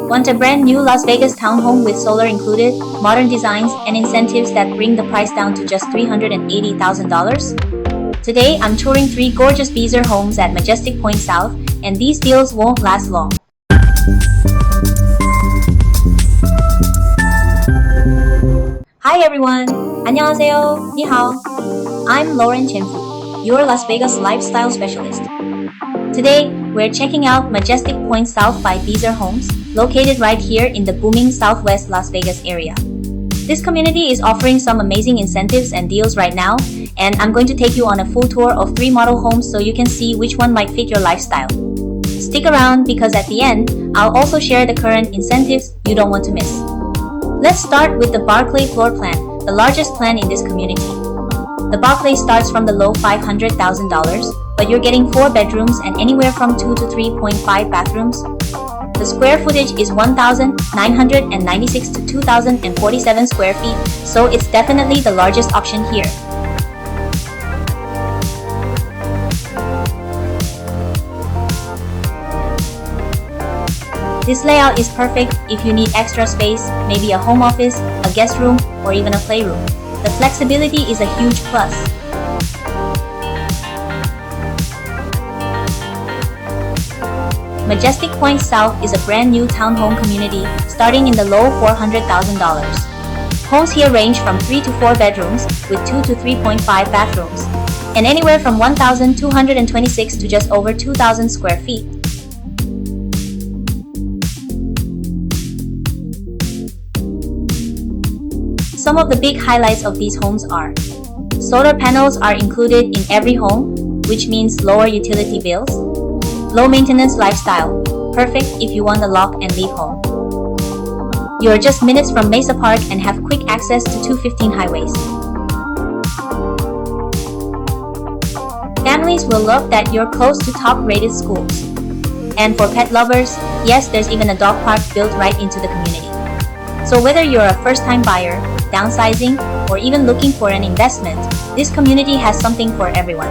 Want a brand new Las Vegas townhome with solar included, modern designs, and incentives that bring the price down to just $380,000? Today, I'm touring 3 gorgeous Beazer homes at Majestic Point South, and these deals won't last long. Hi everyone! 안녕하세요. 你好. I'm Lauren Chenfu, your Las Vegas lifestyle specialist. Today, we're checking out Majestic Point South by Beazer Homes, located right here in the booming Southwest Las Vegas area. This community is offering some amazing incentives and deals right now, and I'm going to take you on a full tour of 3 model homes so you can see which one might fit your lifestyle. Stick around because at the end, I'll also share the current incentives you don't want to miss. Let's start with the Barclay floor plan, the largest plan in this community. The Barclay starts from the low $500,000, but you're getting 4 bedrooms and anywhere from 2 to 3.5 bathrooms. The square footage is 1,996 to 2,047 square feet, so it's definitely the largest option here. This layout is perfect if you need extra space, maybe a home office, a guest room, or even a playroom. The flexibility is a huge plus. Majestic Point South is a brand new townhome community starting in the low $400,000. Homes here range from 3 to 4 bedrooms with 2 to 3.5 bathrooms, and anywhere from 1,226 to just over 2,000 square feet. Some of the big highlights of these homes are: solar panels are included in every home, which means lower utility bills. Low maintenance lifestyle, perfect if you want a lock and leave home. You're just minutes from Mesa Park and have quick access to 215 highways. Families will love that you're close to top-rated schools. And for pet lovers, yes, there's even a dog park built right into the community. So whether you're a first-time buyer, downsizing, or even looking for an investment, this community has something for everyone.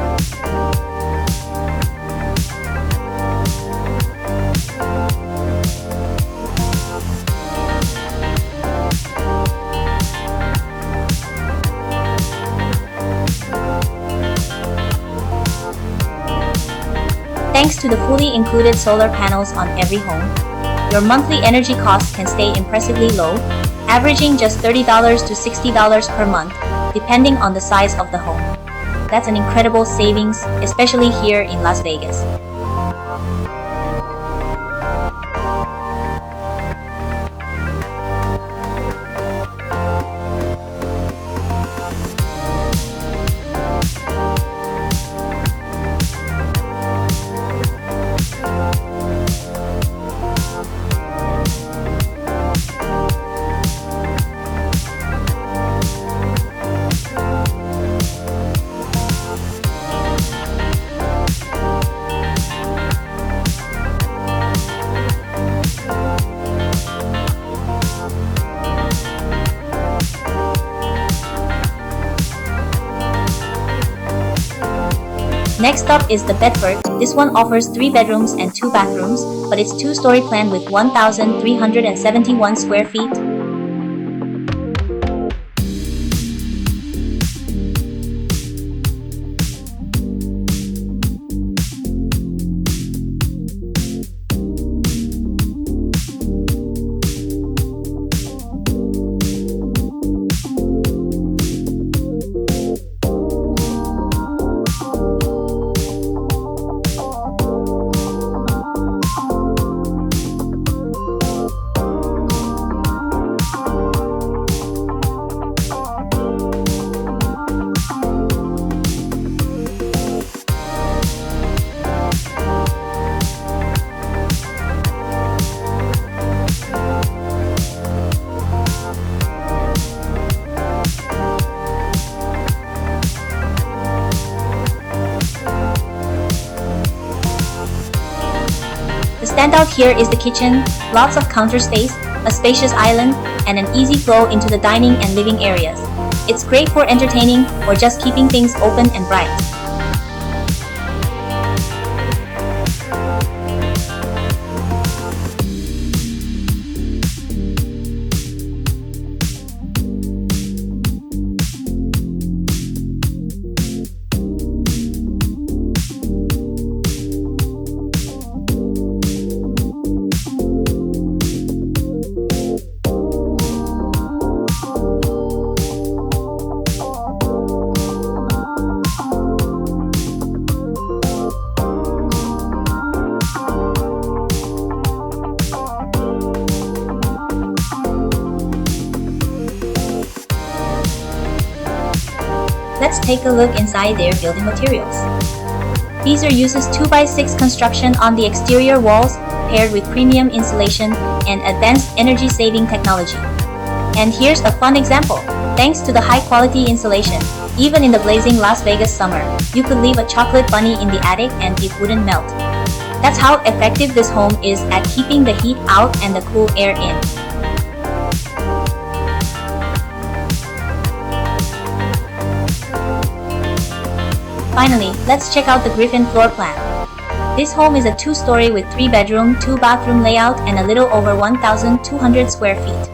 Thanks to the fully included solar panels on every home, your monthly energy costs can stay impressively low, averaging just $30 to $60 per month, depending on the size of the home. That's an incredible savings, especially here in Las Vegas. Next up is the Bedford. This one offers 3 bedrooms and 2 bathrooms, but it's 2-story plan with 1,371 square feet. The standout here is the kitchen, lots of counter space, a spacious island, and an easy flow into the dining and living areas. It's great for entertaining or just keeping things open and bright. let's take a look inside their building materials. Beazer uses 2x6 construction on the exterior walls, paired with premium insulation and advanced energy-saving technology. And here's a fun example. Thanks to the high-quality insulation, even in the blazing Las Vegas summer, you could leave a chocolate bunny in the attic and it wouldn't melt. That's how effective this home is at keeping the heat out and the cool air in. Finally, let's check out the Griffin floor plan. This home is a 2-story with 3-bedroom, 2-bathroom layout and a little over 1,200 square feet.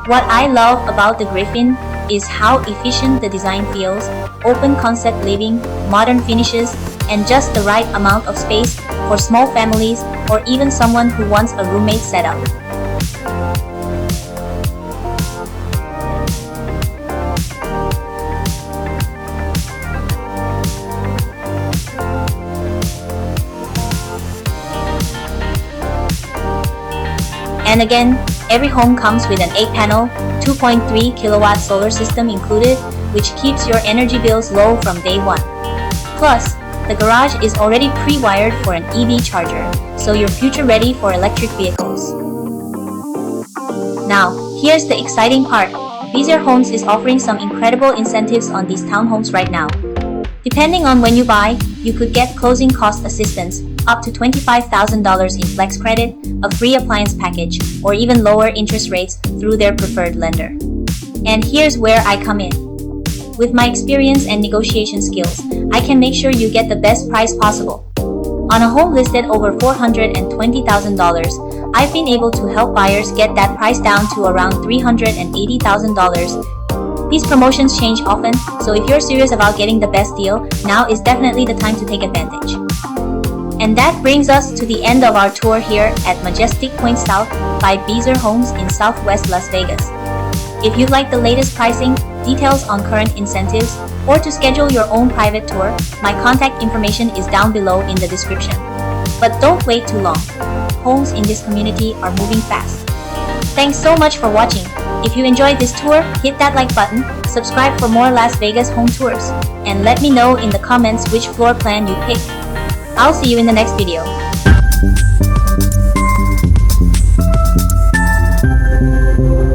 What I love about the Griffin is how efficient the design feels, open concept living, modern finishes, and just the right amount of space for small families or even someone who wants a roommate setup. And again, every home comes with an 8-panel, 2.3 kilowatt solar system included, which keeps your energy bills low from day one. Plus, the garage is already pre-wired for an EV charger, so you're future-ready for electric vehicles. Now, here's the exciting part. Beazer Homes is offering some incredible incentives on these townhomes right now. Depending on when you buy, you could get closing cost assistance, up to $25,000 in flex credit, a free appliance package, or even lower interest rates through their preferred lender. And here's where I come in. With my experience and negotiation skills, I can make sure you get the best price possible. On a home listed over $420,000, I've been able to help buyers get that price down to around $380,000. These promotions change often, so if you're serious about getting the best deal, now is definitely the time to take advantage. And that brings us to the end of our tour here at Majestic Point South by Beazer Homes in Southwest Las Vegas. If you'd like the latest pricing, details on current incentives, or to schedule your own private tour, my contact information is down below in the description. But don't wait too long. Homes in this community are moving fast. Thanks so much for watching. If you enjoyed this tour, hit that like button, subscribe for more Las Vegas home tours, and let me know in the comments which floor plan you picked. I'll see you in the next video.